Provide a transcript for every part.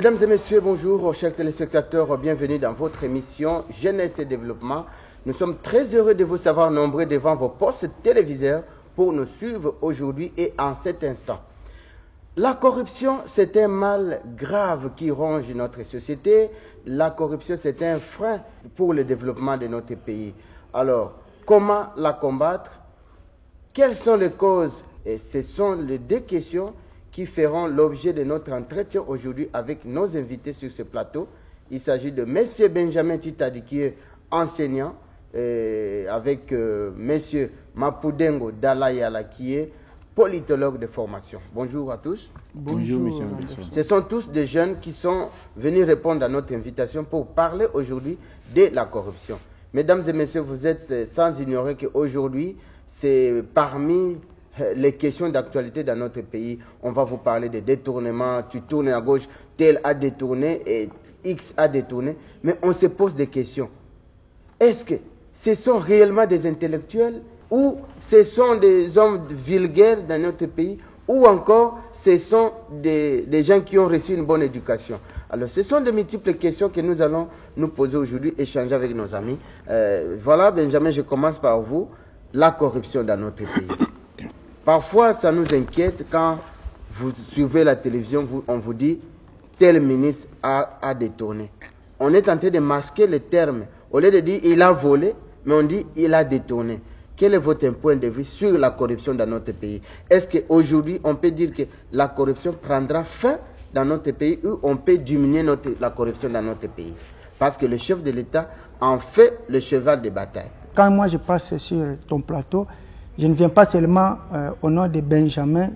Mesdames et messieurs, bonjour, chers téléspectateurs, bienvenue dans votre émission Jeunesse et Développement. Nous sommes très heureux de vous savoir nombreux devant vos postes téléviseurs pour nous suivre aujourd'hui et en cet instant. La corruption, c'est un mal grave qui ronge notre société. La corruption, c'est un frein pour le développement de notre pays. Alors, comment la combattre? Quelles sont les causes? Et ce sont les deux questions qui feront l'objet de notre entretien aujourd'hui avec nos invités sur ce plateau. Il s'agit de M. Benjamin Titadi, qui est enseignant, avec M. Mapoudengo Dalayala, qui est politologue de formation. Bonjour à tous. Bonjour, monsieur. Ce sont tous des jeunes qui sont venus répondre à notre invitation pour parler aujourd'hui de la corruption. Mesdames et messieurs, vous êtes sans ignorer qu'aujourd'hui, c'est parmi les questions d'actualité dans notre pays. On va vous parler de détournement. Tu tournes à gauche, tel a détourné et X a détourné. Mais on se pose des questions. Est-ce que ce sont réellement des intellectuels ou ce sont des hommes vulgaires dans notre pays ou encore ce sont des gens qui ont reçu une bonne éducation? Alors ce sont de multiples questions que nous allons nous poser aujourd'hui, échanger avec nos amis. Voilà, Benjamin, je commence par vous. La corruption dans notre pays. Parfois, ça nous inquiète quand vous suivez la télévision, on vous dit tel ministre a détourné. On est en train de masquer les termes. Au lieu de dire il a volé, mais on dit il a détourné. Quel est votre point de vue sur la corruption dans notre pays? Est-ce qu'aujourd'hui, on peut dire que la corruption prendra fin dans notre pays ou on peut diminuer la corruption dans notre pays? Parce que le chef de l'État en fait le cheval de bataille. Quand moi je passe sur ton plateau, je ne viens pas seulement au nom de Benjamin,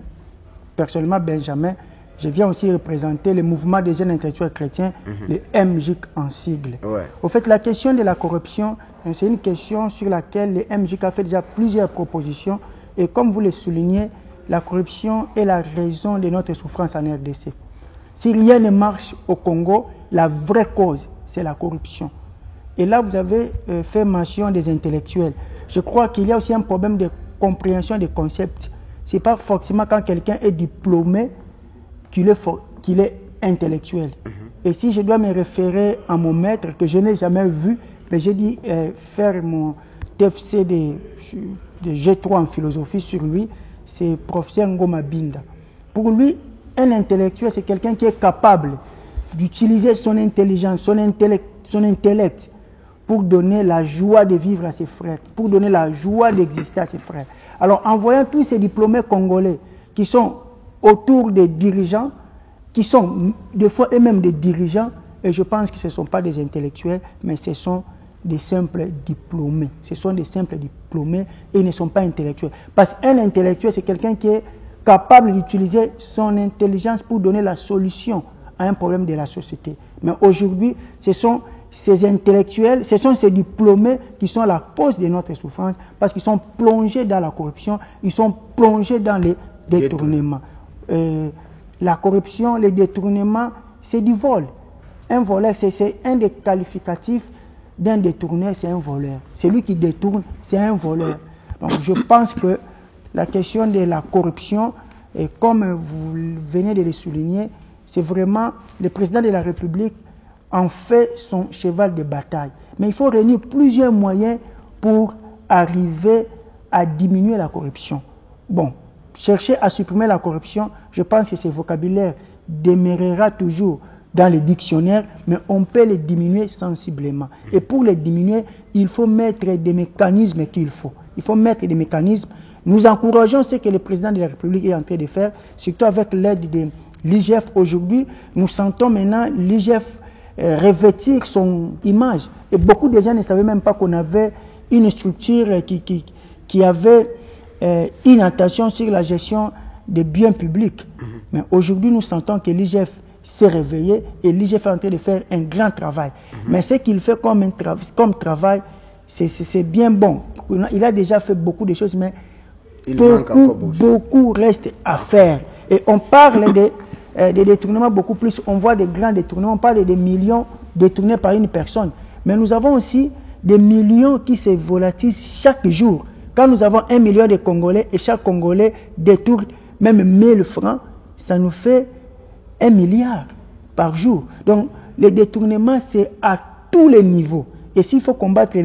personnellement Benjamin, je viens aussi représenter le mouvement des jeunes intellectuels chrétiens, le MJIC en sigle. Ouais. Au fait, la question de la corruption, c'est une question sur laquelle le MJIC a fait déjà plusieurs propositions. Et comme vous le soulignez, la corruption est la raison de notre souffrance en RDC. Si rien ne marche au Congo, la vraie cause, c'est la corruption. Et là, vous avez fait mention des intellectuels. Je crois qu'il y a aussi un problème de compréhension des concepts. Ce n'est pas forcément quand quelqu'un est diplômé qu'il est intellectuel. Et si je dois me référer à mon maître, que je n'ai jamais vu, mais j'ai dit faire mon TFC de G3 en philosophie sur lui, c'est professeur Ngoma Binda. Pour lui, un intellectuel, c'est quelqu'un qui est capable d'utiliser son intelligence, son intellect pour donner la joie de vivre à ses frères, pour donner la joie d'exister à ses frères. Alors, en voyant tous ces diplômés congolais qui sont autour des dirigeants, qui sont des fois eux-mêmes des dirigeants, et je pense que ce ne sont pas des intellectuels, mais ce sont des simples diplômés. Ce sont des simples diplômés et ils ne sont pas intellectuels. Parce qu'un intellectuel, c'est quelqu'un qui est capable d'utiliser son intelligence pour donner la solution à un problème de la société. Mais aujourd'hui, ce sont ces intellectuels, ce sont ces diplômés qui sont la cause de notre souffrance parce qu'ils sont plongés dans la corruption, ils sont plongés dans les détournements. La corruption, les détournements, c'est du vol. Un voleur, c'est un des qualificatifs d'un détourneur, c'est un voleur. Celui qui détourne, c'est un voleur. Donc je pense que la question de la corruption, et comme vous venez de le souligner, c'est vraiment le président de la République en fait son cheval de bataille. Mais il faut réunir plusieurs moyens pour arriver à diminuer la corruption. Bon, chercher à supprimer la corruption, je pense que ce vocabulaire demeurera toujours dans les dictionnaires, mais on peut les diminuer sensiblement. Et pour les diminuer, il faut mettre des mécanismes qu'il faut. Il faut mettre des mécanismes. Nous encourageons ce que le président de la République est en train de faire, surtout avec l'aide de l'IGF. Aujourd'hui, nous sentons maintenant l'IGF revêtir son image. Et beaucoup de gens ne savaient même pas qu'on avait une structure qui avait une attention sur la gestion des biens publics. Mais aujourd'hui, nous sentons que l'IGF s'est réveillé et l'IGF est en train de faire un grand travail. Mais ce qu'il fait comme travail, c'est bien bon. Il a déjà fait beaucoup de choses, mais beaucoup reste à faire. Et on parle des détournements beaucoup plus, on voit des grands détournements, on parle des millions détournés par une personne. Mais nous avons aussi des millions qui se volatilisent chaque jour. Quand nous avons 1 million de Congolais et chaque Congolais détourne même 1000 francs, ça nous fait 1 milliard. par jour. Donc, les détournements, c'est à tous les niveaux. Et s'il faut combattre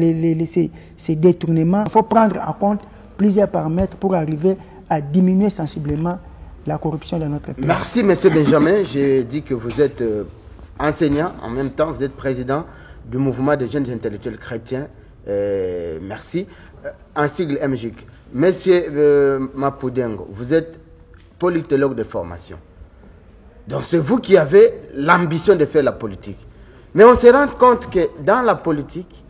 ces détournements, il faut prendre en compte plusieurs paramètres pour arriver à diminuer sensiblement la corruption dans notre pays. Merci, M. Benjamin. J'ai dit que vous êtes enseignant, en même temps, vous êtes président du mouvement des jeunes intellectuels chrétiens. Merci. En sigle MJIC. Monsieur Mapoudengo, vous êtes politologue de formation. Donc c'est vous qui avez l'ambition de faire la politique. Mais on se rend compte que dans la politique,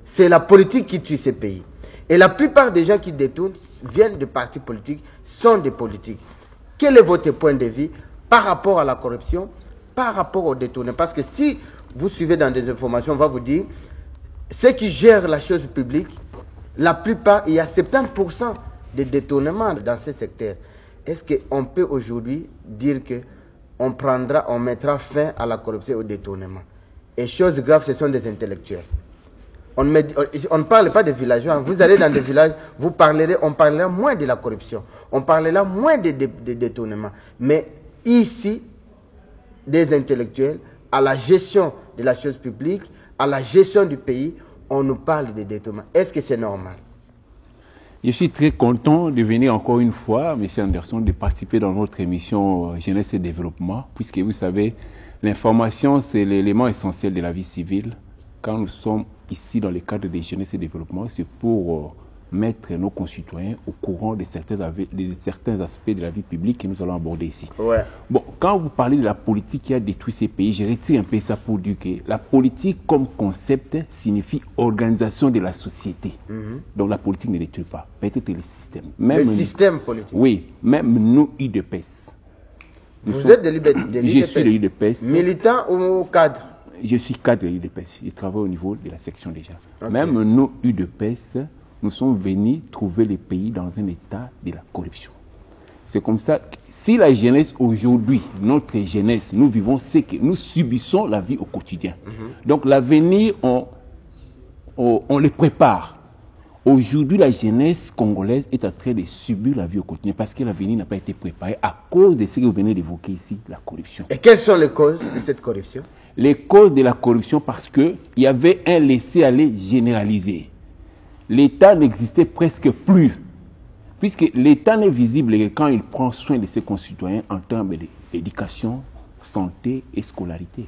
c'est la politique qui tue ces pays. Et la plupart des gens qui détournent viennent de partis politiques, sont des politiques. Quel est votre point de vue par rapport à la corruption, par rapport au détournement? Parce que si vous suivez dans des informations, on va vous dire, ceux qui gèrent la chose publique, la plupart, il y a 70% de détournements dans ces secteurs. Est-ce qu'on peut aujourd'hui dire qu'on mettra fin à la corruption et au détournement? Et chose grave, ce sont des intellectuels. On ne parle pas des villageois. Vous allez dans des villages, on parlera moins de la corruption, on parlera moins des détournements. Mais ici, des intellectuels, à la gestion de la chose publique, à la gestion du pays, on nous parle de détournement. Est-ce que c'est normal? Je suis très content de venir encore une fois, M. Anderson, de participer dans notre émission Jeunesse et Développement, puisque vous savez, l'information, c'est l'élément essentiel de la vie civile. Quand nous sommes ici dans le cadre de Jeunesse et Développement, c'est pour mettre nos concitoyens au courant de certains aspects de la vie publique que nous allons aborder ici. Ouais. Bon, quand vous parlez de la politique qui a détruit ces pays, je retire un peu ça pour dire que la politique comme concept signifie organisation de la société. Donc la politique ne détruit pas, peut-être le système. Le système politique. Oui, même nous, UDPS. Vous êtes de l'UDPS? Je suis de l'UDPS. Militant ou cadre? Je suis cadre de l'UDPS. Je travaille au niveau de la section déjà. Okay. Même nous, UDPS, nous sommes venus trouver les pays dans un état de la corruption. C'est comme ça que si la jeunesse aujourd'hui, notre jeunesse, nous vivons ce que nous subissons la vie au quotidien. Donc l'avenir, on le prépare. Aujourd'hui, la jeunesse congolaise est en train de subir la vie au quotidien parce que l'avenir n'a pas été préparé à cause de ce que vous venez d'évoquer ici, la corruption. Et quelles sont les causes de cette corruption? Les causes de la corruption, parce qu'il y avait un laisser-aller généralisé. L'État n'existait presque plus, puisque l'État n'est visible que quand il prend soin de ses concitoyens en termes d'éducation, santé et scolarité.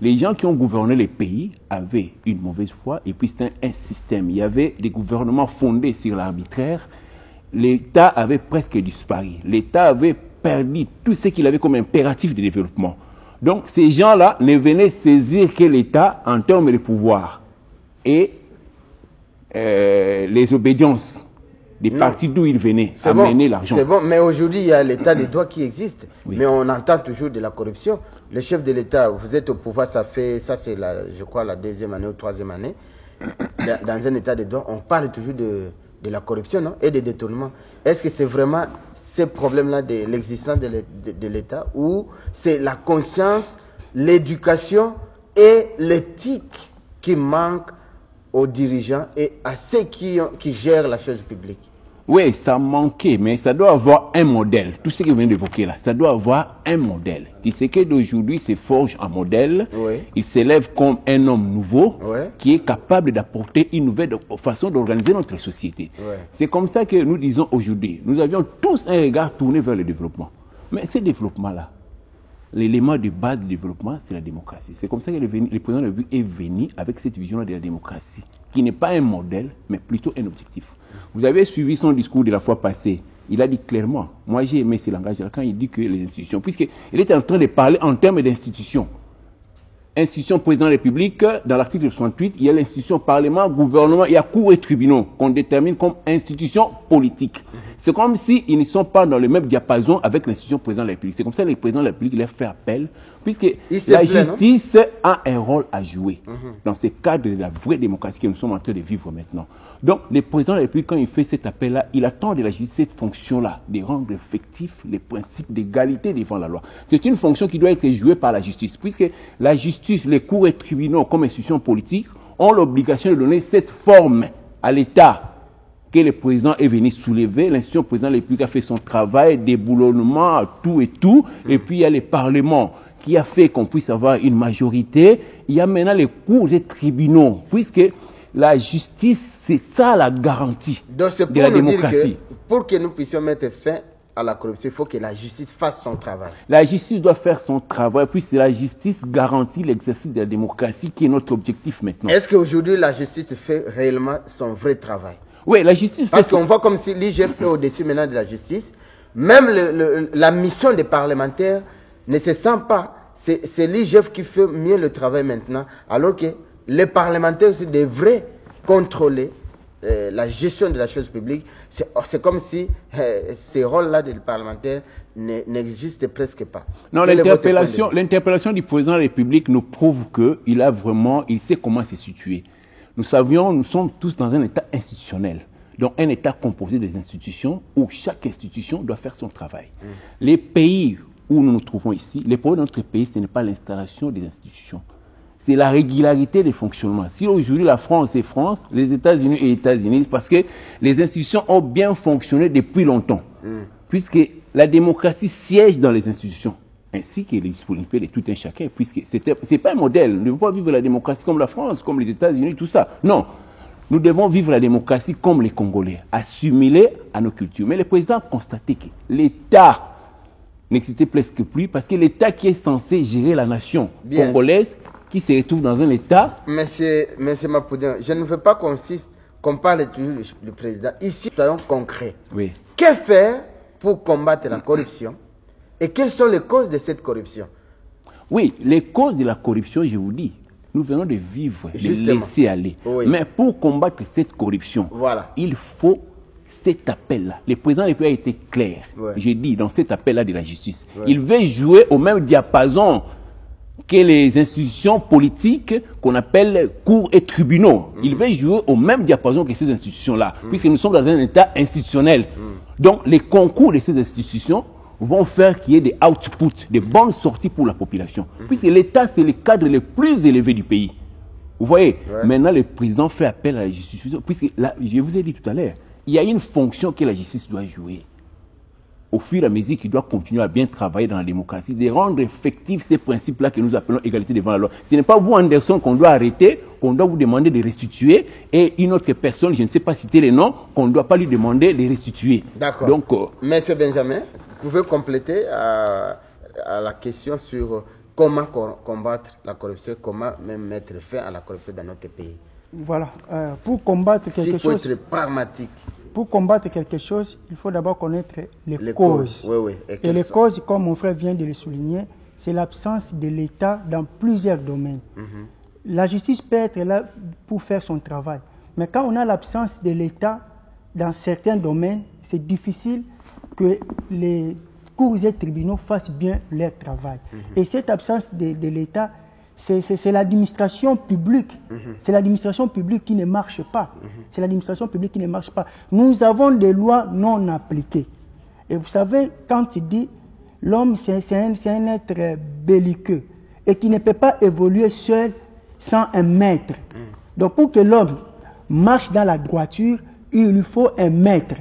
Les gens qui ont gouverné les pays avaient une mauvaise foi, et puis c'était un système. Il y avait des gouvernements fondés sur l'arbitraire. L'État avait presque disparu. L'État avait perdu tout ce qu'il avait comme impératif de développement. Donc ces gens-là ne venaient saisir que l'État en termes de pouvoir et les obédiences des partis d'où ils venaient amener l'argent. C'est bon, mais aujourd'hui il y a l'état de droit qui existe, oui. Mais on entend toujours de la corruption. Le chef de l'État, vous êtes au pouvoir, ça c'est je crois la deuxième année ou troisième année. Dans un état de droit, on parle toujours de la corruption, non? Et des détournements. Est-ce que c'est vraiment ce problème-là de l'existence de l'État, ou c'est la conscience, l'éducation et l'éthique qui manquent aux dirigeants et à ceux qui gèrent la chose publique? Oui, ça manquait, mais ça doit avoir un modèle. Tout ce que vous venez d'évoquer là, ça doit avoir un modèle. Tu sais que d'aujourd'hui se forge un modèle, oui. Il s'élève comme un homme nouveau, oui. Qui est capable d'apporter une nouvelle façon d'organiser notre société. Oui. C'est comme ça que nous disons aujourd'hui, nous avions tous un regard tourné vers le développement. Mais ce développement-là, l'élément de base du développement, c'est la démocratie. C'est comme ça que le président de la République est venu avec cette vision de la démocratie, qui n'est pas un modèle, mais plutôt un objectif. Vous avez suivi son discours de la fois passée. Il a dit clairement, moi j'ai aimé ce langage-là, quand il dit que les institutions, puisqu'il était en train de parler en termes d'institutions. Institution président de la République, dans l'article 68, il y a l'institution Parlement, gouvernement, il y a cours et tribunaux qu'on détermine comme institution politique. C'est comme s'ils ne sont pas dans le même diapason avec l'institution président de la République. C'est comme ça que le président de la République leur fait appel, puisque la justice a un rôle à jouer dans ce cadre de la vraie démocratie que nous sommes en train de vivre maintenant. Donc, le président de la République, quand il fait cet appel-là, il attend de la justice cette fonction-là, de rendre effectif les principes d'égalité devant la loi. C'est une fonction qui doit être jouée par la justice, puisque la justice, les cours et tribunaux comme institutions politiques ont l'obligation de donner cette forme à l'État que le président est venu soulever. L'institution président de la République a fait son travail, déboulonnement, tout et tout, et puis il y a les parlements qui a fait qu'on puisse avoir une majorité. Il y a maintenant les cours et tribunaux, puisque la justice, c'est ça la garantie de la démocratie. Pour que nous puissions mettre fin à la corruption, il faut que la justice fasse son travail. La justice doit faire son travail, puisque la justice garantit l'exercice de la démocratie qui est notre objectif maintenant. Est-ce qu'aujourd'hui la justice fait réellement son vrai travail? Oui, la justice Parce qu'on voit comme si l'IGF est au-dessus maintenant de la justice. Même la mission des parlementaires ne se sent pas. C'est l'IGF qui fait mieux le travail maintenant, alors que les parlementaires aussi devraient contrôler la gestion de la chose publique. C'est comme si ces rôles-là des parlementaires n'existent presque pas. Non, l'interpellation du président de la République nous prouve qu'il sait comment se situer. Nous sommes tous dans un état institutionnel. Donc un état composé des institutions où chaque institution doit faire son travail. Les pays où nous nous trouvons ici, les problèmes de notre pays, ce n'est pas l'installation des institutions. C'est la régularité des fonctionnements. Si aujourd'hui la France est France, les États-Unis et États-Unis, parce que les institutions ont bien fonctionné depuis longtemps. Puisque la démocratie siège dans les institutions, ainsi que les disponibilités de tout un chacun, puisque ce n'est pas un modèle. Nous ne pouvons pas vivre la démocratie comme la France, comme les États-Unis, tout ça. Non. Nous devons vivre la démocratie comme les Congolais, assimilés à nos cultures. Mais le président a constaté que l'État n'existait presque plus, parce que l'État qui est censé gérer la nation congolaise, qui se retrouve dans un État... Monsieur Mapoudin, je ne veux pas qu'on parle toujours du président. Ici, soyons concrets. Oui. Que faire pour combattre la corruption? Et quelles sont les causes de cette corruption? Oui, les causes de la corruption, je vous dis, nous venons de vivre, de laisser aller. Oui. Mais pour combattre cette corruption, il faut cet appel-là. Le président a été clair, j'ai dit, dans cet appel-là de la justice. Il veut jouer au même diapason que les institutions politiques qu'on appelle cours et tribunaux. Il veut jouer au même diapason que ces institutions-là, puisque nous sommes dans un état institutionnel. Donc les concours de ces institutions vont faire qu'il y ait des outputs, des bonnes sorties pour la population. Puisque l'État, c'est le cadre le plus élevé du pays. Vous voyez, maintenant le président fait appel à la justice. Puisque, là, je vous ai dit tout à l'heure, il y a une fonction que la justice doit jouer. Au fur et à mesure qu'il doit continuer à bien travailler dans la démocratie, de rendre effectifs ces principes-là que nous appelons égalité devant la loi. Ce n'est pas vous, Anderson, qu'on doit arrêter, qu'on doit vous demander de restituer, et une autre personne, je ne sais pas citer les noms, qu'on ne doit pas lui demander de restituer. D'accord. Donc, Monsieur Benjamin, vous pouvez compléter à la question sur comment combattre la corruption, comment même mettre fin à la corruption dans notre pays. Voilà. Pour combattre quelque chose... Il faut être pragmatique. Pour combattre quelque chose, il faut d'abord connaître les causes. Oui. Et les causes, comme mon frère vient de le souligner, c'est l'absence de l'État dans plusieurs domaines. La justice peut être là pour faire son travail. Mais quand on a l'absence de l'État dans certains domaines, c'est difficile que les cours et tribunaux fassent bien leur travail. Et cette absence de l'État, c'est l'administration publique. C'est l'administration publique qui ne marche pas. C'est l'administration publique qui ne marche pas. Nous avons des lois non appliquées. Et vous savez, quand il dit l'homme, c'est un être belliqueux et qui ne peut pas évoluer seul sans un maître. Donc pour que l'homme marche dans la droiture, il lui faut un maître.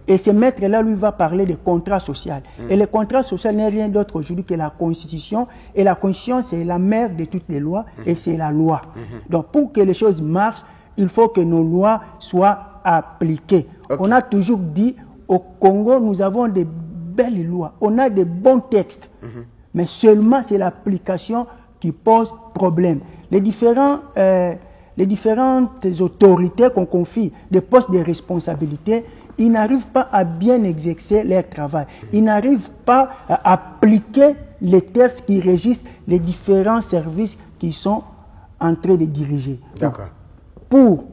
Et ce maître-là, lui, va parler de contrat social. Et le contrat social n'est rien d'autre aujourd'hui que la Constitution. Et la Constitution, c'est la mère de toutes les lois, et c'est la loi. Donc, pour que les choses marchent, il faut que nos lois soient appliquées. On a toujours dit, au Congo, nous avons de belles lois. On a de bons textes. Mais seulement, c'est l'application qui pose problème. Les différentes autorités qu'on confie, des postes de responsabilité, ils n'arrivent pas à bien exercer leur travail. Ils n'arrivent pas à appliquer les textes qui régissent les différents services qu'ils sont en train de diriger. D'accord. Pour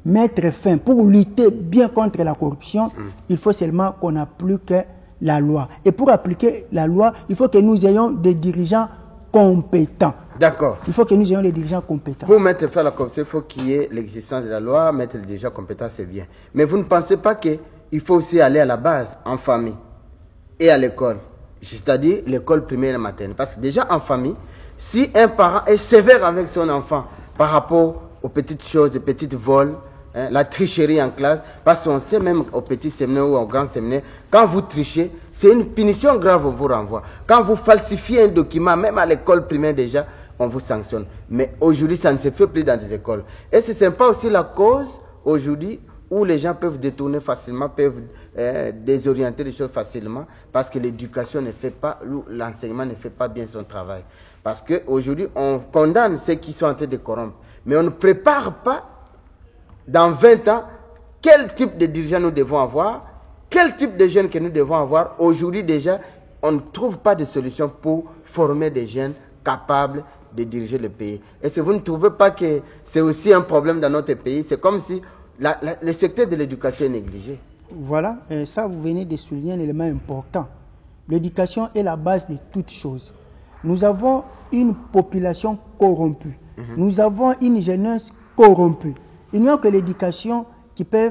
mettre fin, pour lutter bien contre la corruption, il faut seulement qu'on applique la loi. Et pour appliquer la loi, il faut que nous ayons des dirigeants compétents. D'accord. Il faut que nous ayons des dirigeants compétents. Pour mettre fin à la corruption, il faut qu'il y ait l'existence de la loi. Mettre les dirigeants compétents, c'est bien. Mais vous ne pensez pas qu'il faut aussi aller à la base, en famille et à l'école, c'est-à-dire l'école primaire et maternelle. Parce que déjà en famille, si un parent est sévère avec son enfant par rapport aux petites choses, aux petites vols, la tricherie en classe, parce qu'on sait même au petit séminaire ou au grand séminaire, quand vous trichez, c'est une punition grave, on vous renvoie. Quand vous falsifiez un document, même à l'école primaire déjà, on vous sanctionne. Mais aujourd'hui, ça ne se fait plus dans des écoles. Et ce n'est pas aussi la cause, aujourd'hui, où les gens peuvent détourner facilement, peuvent désorienter les choses facilement, parce que l'éducation ne fait pas, l'enseignement ne fait pas bien son travail. Parce qu'aujourd'hui, on condamne ceux qui sont en train de corrompre, mais on ne prépare pas, dans 20 ans, quel type de dirigeants nous devons avoir, quel type de jeunes que nous devons avoir. Aujourd'hui déjà, on ne trouve pas de solution pour former des jeunes capables de diriger le pays. Est-ce que vous ne trouvez pas que c'est aussi un problème dans notre pays? C'est comme si le secteur de l'éducation est négligé. Voilà, et ça vous venez de souligner un élément important. L'éducation est la base de toutes choses. Nous avons une population corrompue. Nous avons une jeunesse corrompue. Il n'y a que l'éducation qui peut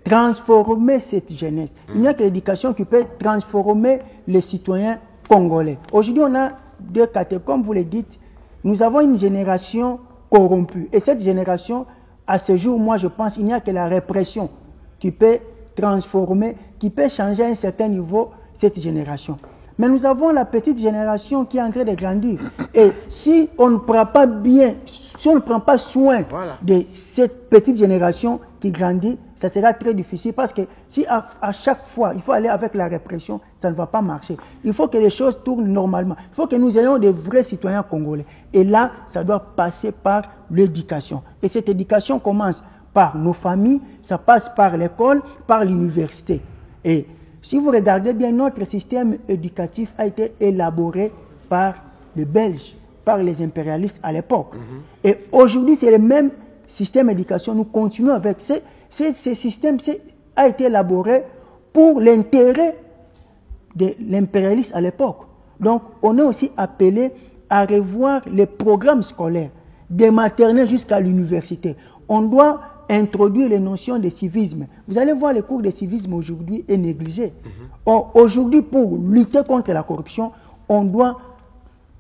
transformer cette jeunesse. Il n'y a que l'éducation qui peut transformer les citoyens congolais. Aujourd'hui, on a deux catégories, comme vous le dites. Nous avons une génération corrompue. Et cette génération, à ce jour, moi je pense, il n'y a que la répression qui peut transformer, qui peut changer à un certain niveau cette génération. Mais nous avons la petite génération qui est en train de grandir. Et si on ne prend pas bien, si on ne prend pas soin de cette petite génération qui grandit, ça sera très difficile parce que si à chaque fois il faut aller avec la répression, ça ne va pas marcher. Il faut que les choses tournent normalement. Il faut que nous ayons des vrais citoyens congolais. Et là, ça doit passer par l'éducation. Et cette éducation commence par nos familles, ça passe par l'école, par l'université. Et si vous regardez bien, notre système éducatif a été élaboré par les Belges, par les impérialistes à l'époque. Et aujourd'hui, c'est le même système d'éducation. Nous continuons avec. Ce système a été élaboré pour l'intérêt de l'impérialiste à l'époque. Donc, on est aussi appelé à revoir les programmes scolaires, des maternelles jusqu'à l'université. On doit introduire les notions de civisme. Vous allez voir, le cours de civisme aujourd'hui est négligé. Aujourd'hui, pour lutter contre la corruption, on doit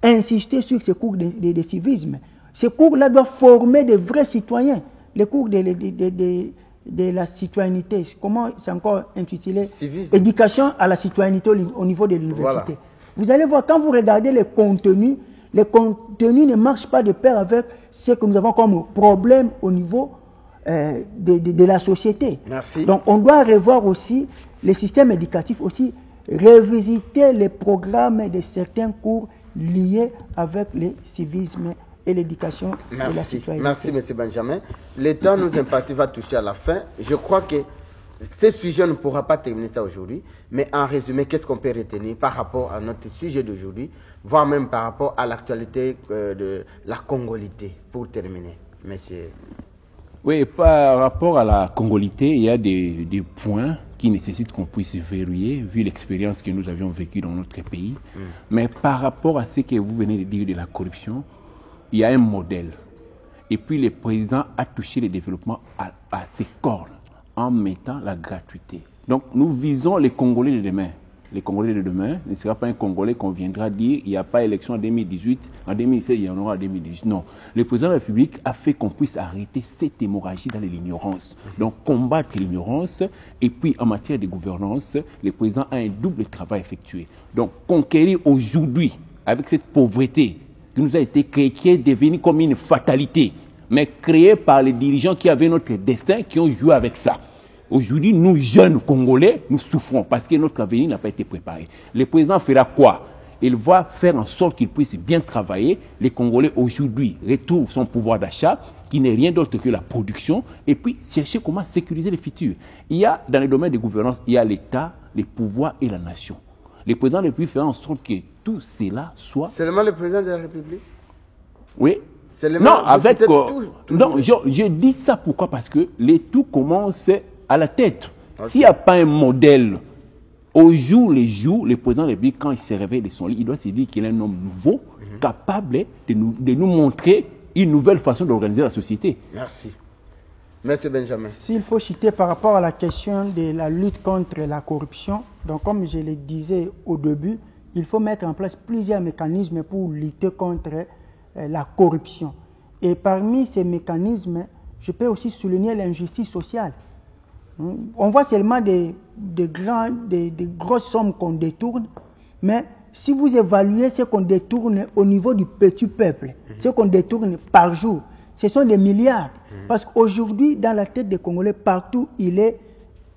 insister sur ce cours de civisme. Ces cours-là doivent former de vrais citoyens. Les cours de la citoyenneté, comment c'est encore intitulé? Civisme. Éducation à la citoyenneté au niveau de l'université. Voilà. Vous allez voir, quand vous regardez les contenus ne marchent pas de pair avec ce que nous avons comme problème au niveau de la société. Merci. Donc on doit revoir aussi les systèmes éducatifs, aussi revisiter les programmes de certains cours liés avec le civisme et l'éducation de la citoyenneté. Merci, M. Benjamin. Le temps nous imparti va toucher à la fin. Je crois que ce sujet ne pourra pas terminer ça aujourd'hui, mais en résumé, qu'est-ce qu'on peut retenir par rapport à notre sujet d'aujourd'hui, voire même par rapport à l'actualité de la congolité, pour terminer, monsieur? Oui, par rapport à la congolité, il y a des points qui nécessitent qu'on puisse verrouiller, vu l'expérience que nous avions vécue dans notre pays. Mais par rapport à ce que vous venez de dire de la corruption, il y a un modèle. Et puis le président a touché le développement à ses cordes en mettant la gratuité. Donc nous visons les Congolais de demain. Les Congolais de demain ne sera pas un Congolais qu'on viendra dire il n'y a pas élection en 2018, en 2016 il y en aura en 2018. Non. Le président de la République a fait qu'on puisse arrêter cette hémorragie dans l'ignorance. Donc combattre l'ignorance et puis en matière de gouvernance, le président a un double travail effectué. Donc conquérir aujourd'hui avec cette pauvreté qui nous a été créée, qui est devenue comme une fatalité, mais créée par les dirigeants qui avaient notre destin, qui ont joué avec ça. Aujourd'hui, nous, jeunes Congolais, nous souffrons parce que notre avenir n'a pas été préparé. Le président fera quoi? Il va faire en sorte qu'il puisse bien travailler. Les Congolais, aujourd'hui, retrouvent son pouvoir d'achat, qui n'est rien d'autre que la production, et puis chercher comment sécuriser le futur. Il y a, dans les domaines de gouvernance, il y a l'État, les pouvoirs et la nation. Le président de la République fera en sorte que tout cela soit... Seulement le président de la République? Oui. Non, avec... non, je dis ça pourquoi? Parce que le tout commence à la tête. Okay. S'il n'y a pas un modèle, au jour le jour, le président de la République, quand il se réveille de son lit, il doit se dire qu'il est un homme nouveau, capable de nous montrer une nouvelle façon d'organiser la société. Merci. Merci Benjamin. S'il faut citer par rapport à la question de la lutte contre la corruption, donc comme je le disais au début, il faut mettre en place plusieurs mécanismes pour lutter contre la corruption. Et parmi ces mécanismes, je peux aussi souligner l'injustice sociale. On voit seulement des grosses sommes qu'on détourne, mais si vous évaluez ce qu'on détourne au niveau du petit peuple, ce qu'on détourne par jour, ce sont des milliards. Parce qu'aujourd'hui, dans la tête des Congolais, partout, il est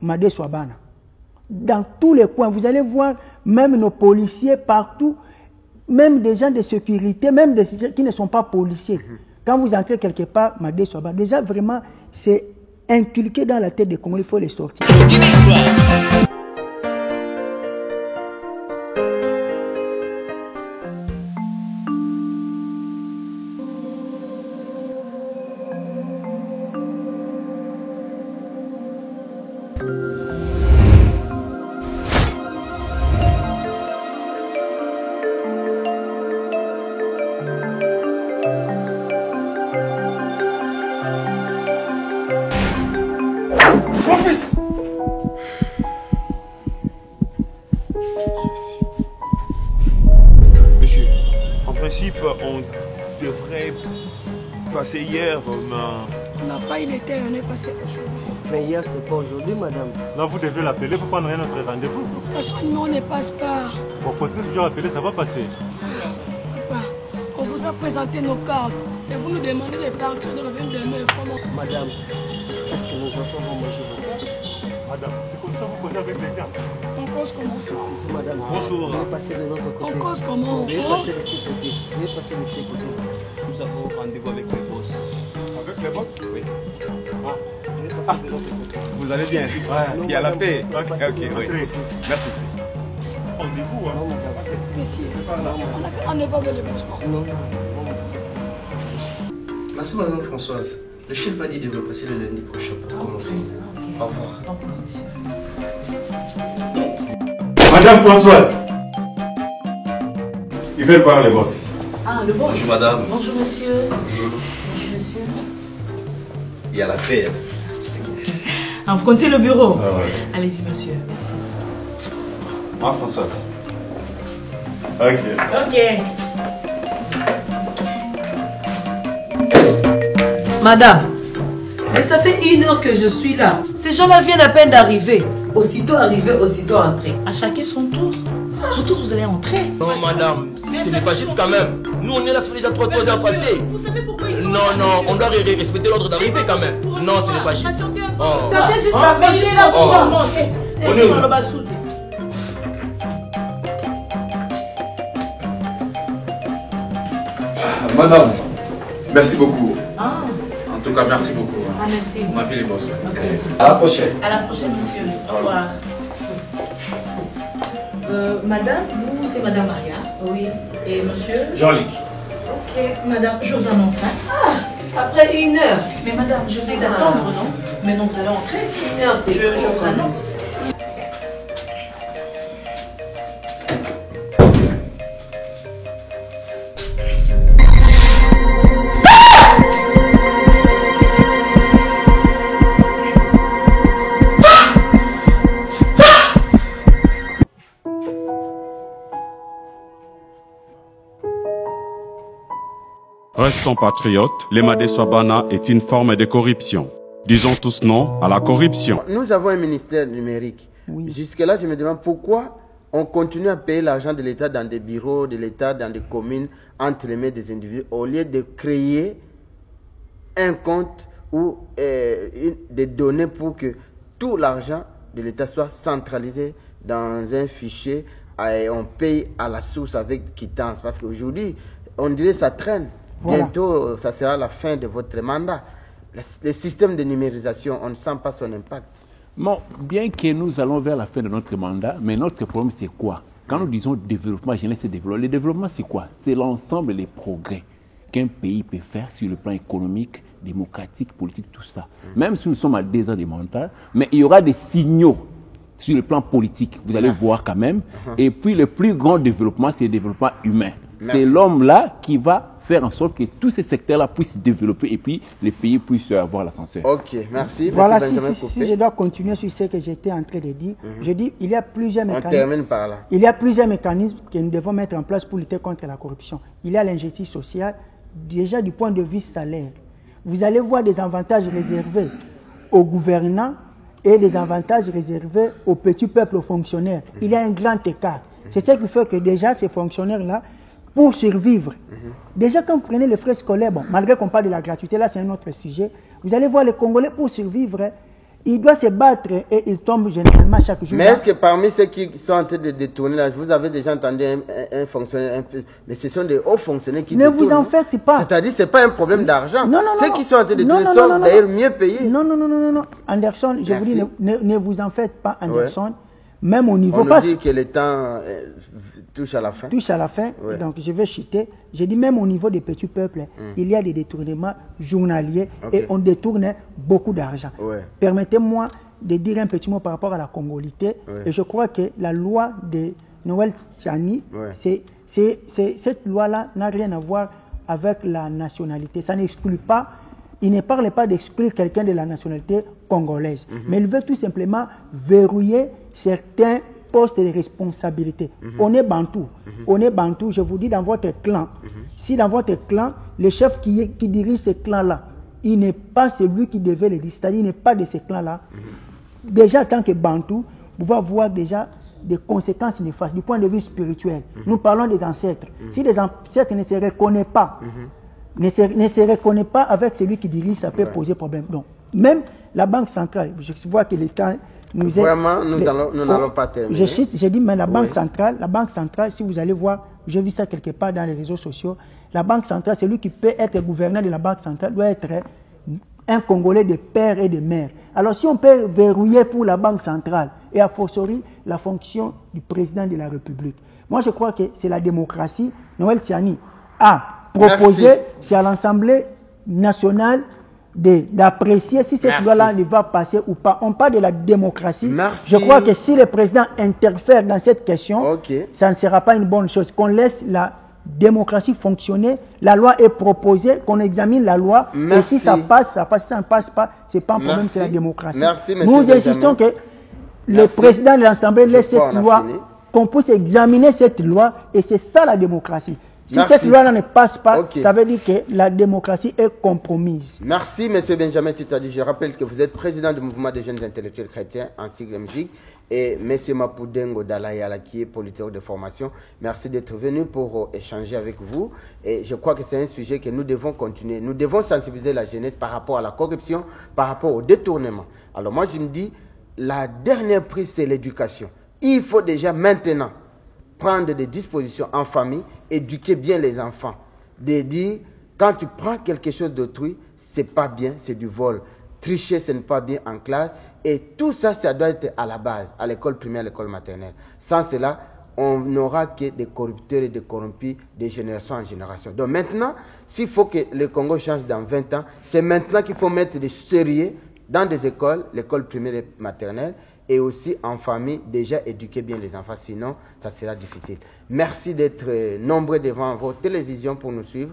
Madé Souabana. Dans tous les coins, vous allez voir même nos policiers partout, même des gens de sécurité, même des gens qui ne sont pas policiers. Quand vous entrez quelque part, Madé Souabana, déjà vraiment, c'est inculqué dans la tête des Congolais, il faut les sortir. On devrait passer hier, mais... On n'a pas eu le temps, on est passé aujourd'hui. Mais hier, c'est pas aujourd'hui, madame. Là, vous devez l'appeler pour prendre un autre rendez-vous. Parce que nous, on ne passe pas. Vous pouvez toujours appeler, ça va passer. Papa, on vous a présenté nos cartes. Et vous nous demandez les cartes de revenir demain. Comment? Madame, est-ce que nos enfants vont manger vos cartes? Madame, c'est comme ça que vous causez avec les gens. On cause comment? Excusez, madame. Bonjour. Veuillez passer de l'autre côté. On cause comment? Veuillez passer de ce côté. Veuillez passer de ce côté. Nous avons rendez-vous avec les boss. Avec les boss? Oui. Veuillez passer de l'autre côté. Vous allez bien? Ouais. Il y a la paix. Ok, oui. Merci. Rendez-vous, hein? Non, madame. Monsieur, on n'est pas dans les bâtiments. Non. Merci madame Françoise. Le chef m'a dit de vous passer le lundi prochain pour commencer. Au revoir. Au revoir, monsieur. Madame Françoise, ils veulent voir les boss. Ah, le boss. Bonjour madame. Bonjour monsieur. Bonjour. Bonjour monsieur. Il y a la paix. Ah, vous comptez le bureau? Ah ouais. Allez-y monsieur. Ah, Françoise. Ok. Ok. Madame, mais ça fait 1 heure que je suis là. Ces gens-là viennent à peine d'arriver. Aussitôt arrivé, aussitôt entré. À chacun son tour. Vous tous, vous allez entrer. Non, madame, ce n'est pas juste quand même. Nous, on est là, ça fait déjà 3 heures à passer. Vous savez pourquoi ils sont Non, non, on doit respecter l'ordre d'arrivée quand même. Non, ce n'est pas juste. Oh. Ça fait juste arriver là, on est où? Madame, merci beaucoup. Ah. En tout cas, merci beaucoup. Ah, merci. On m'appelle les boss. Okay. À la prochaine. À la prochaine, monsieur. Au revoir. Madame, vous, c'est Madame Maria. Oui. Et monsieur? Jean-Luc. Ok, madame, je vous annonce. Hein? Ah, après 1 heure. Mais madame, je vous ai d'attendre, non? Mais non, vous allez entrer. 1 heure, c'est je vous annonce. Restons patriotes, l'Emadé Souabana est une forme de corruption. Disons tous non à la corruption. Nous avons un ministère numérique. Oui. Jusque-là, je me demande pourquoi on continue à payer l'argent de l'État dans des bureaux de l'État, dans des communes, entre les mains des individus, au lieu de créer un compte ou des données pour que tout l'argent de l'État soit centralisé dans un fichier et on paye à la source avec quittance. Parce qu'aujourd'hui, on dirait que ça traîne. Voilà. Bientôt, ça sera la fin de votre mandat. Le système de numérisation, on ne sent pas son impact. Bon, bien que nous allons vers la fin de notre mandat, mais notre problème c'est quoi? Quand nous disons développement, jeunesse et développement, le développement c'est quoi? C'est l'ensemble des progrès qu'un pays peut faire sur le plan économique, démocratique, politique, tout ça. Même si nous sommes à 2 ans de mandat, mais il y aura des signaux sur le plan politique, vous allez voir quand même. Et puis le plus grand développement, c'est le développement humain. C'est l'homme là qui va faire en sorte que tous ces secteurs-là puissent se développer et puis les pays puissent avoir l'ascenseur. Ok, merci. Voilà, Merci si je dois continuer sur ce que j'étais en train de dire, je dis il y a plusieurs mécanismes. On termine par là. Il y a plusieurs mécanismes que nous devons mettre en place pour lutter contre la corruption. Il y a l'injustice sociale, déjà du point de vue salaire. vous allez voir des avantages réservés aux gouvernants et des avantages réservés aux petits peuples, aux fonctionnaires. Il y a un grand écart. C'est ce qui fait que déjà ces fonctionnaires-là, pour survivre, déjà quand vous prenez les frais scolaires, bon, malgré qu'on parle de la gratuité, là c'est un autre sujet, vous allez voir les Congolais pour survivre, ils doivent se battre et ils tombent généralement chaque jour. Mais est-ce que parmi ceux qui sont en train de détourner là, vous avez déjà entendu un fonctionnaire, mais ce sont des hauts fonctionnaires qui détournent. Ne vous en faites pas. C'est-à-dire que ce n'est pas un problème d'argent. Non, ceux qui sont en train de détourner sont d'ailleurs mieux payés. Non. Anderson, je vous dis, ne vous en faites pas, Anderson. Ouais. Même au niveau... On nous dit que le temps touche à la fin. Touche à la fin, ouais. Donc je vais chuter. Je dis même au niveau des petits peuples, il y a des détournements journaliers et on détourne beaucoup d'argent. Ouais. Permettez-moi de dire un petit mot par rapport à la congolité. Ouais. Et je crois que la loi de Noël Tchani, cette loi-là n'a rien à voir avec la nationalité. Ça n'exclut pas, il ne parle pas d'exclure quelqu'un de la nationalité congolaise. Mais il veut tout simplement verrouiller certains postes de responsabilité. On est bantou. On est bantou, je vous dis, dans votre clan. Si dans votre clan, le chef qui dirige ce clan-là, il n'est pas celui qui devait le dire, c'est-à-dire il n'est pas de ce clan-là. Déjà, en tant que bantou, vous pouvez voir déjà des conséquences néfastes du point de vue spirituel. Nous parlons des ancêtres. Si les ancêtres ne se reconnaissent pas, ne se reconnaissent pas avec celui qui dirige, ça peut poser problème. Donc, même la Banque centrale, je vois que l'État nous est... Vraiment, nous n'allons pas terminer. J'ai dit, mais la Banque centrale, si vous allez voir, j'ai vu ça quelque part dans les réseaux sociaux, la Banque centrale, celui qui peut être gouverneur de la Banque centrale doit être un Congolais de père et de mère. Alors si on peut verrouiller pour la Banque centrale et a fortiori la fonction du président de la République, moi je crois que c'est la démocratie. Noël Tchani a proposé, c'est à l'Assemblée nationale d'apprécier si cette loi-là va passer ou pas. On parle de la démocratie. Je crois que si le président interfère dans cette question, ça ne sera pas une bonne chose. Qu'on laisse la démocratie fonctionner, la loi est proposée, qu'on examine la loi, et si ça passe, ça passe, si ça ne passe pas, c'est pas un problème, c'est la démocratie. Nous insistons que le président de l'Assemblée laisse cette loi, qu'on puisse examiner cette loi, et c'est ça la démocratie. Si cette loi ne passe pas, ça veut dire que la démocratie est compromise. Merci, M. Benjamin Titadi. Je rappelle que vous êtes président du mouvement des jeunes intellectuels chrétiens en sigle MJIC et M. Mapoudengo Dalayala qui est politique de formation. Merci d'être venu pour échanger avec vous. Et je crois que c'est un sujet que nous devons continuer. Nous devons sensibiliser la jeunesse par rapport à la corruption, par rapport au détournement. Alors moi, je me dis, la dernière prise, c'est l'éducation. Il faut déjà maintenant prendre des dispositions en famille, éduquer bien les enfants. De dire, quand tu prends quelque chose d'autrui, c'est pas bien, c'est du vol. Tricher, ce n'est pas bien en classe. Et tout ça, ça doit être à la base, à l'école primaire, à l'école maternelle. Sans cela, on n'aura que des corrupteurs et des corrompus de génération en génération. Donc maintenant, s'il faut que le Congo change dans 20 ans, c'est maintenant qu'il faut mettre des sérieux dans des écoles, l'école primaire et maternelle, et aussi en famille, déjà éduquer bien les enfants, sinon ça sera difficile. Merci d'être nombreux devant vos télévisions pour nous suivre.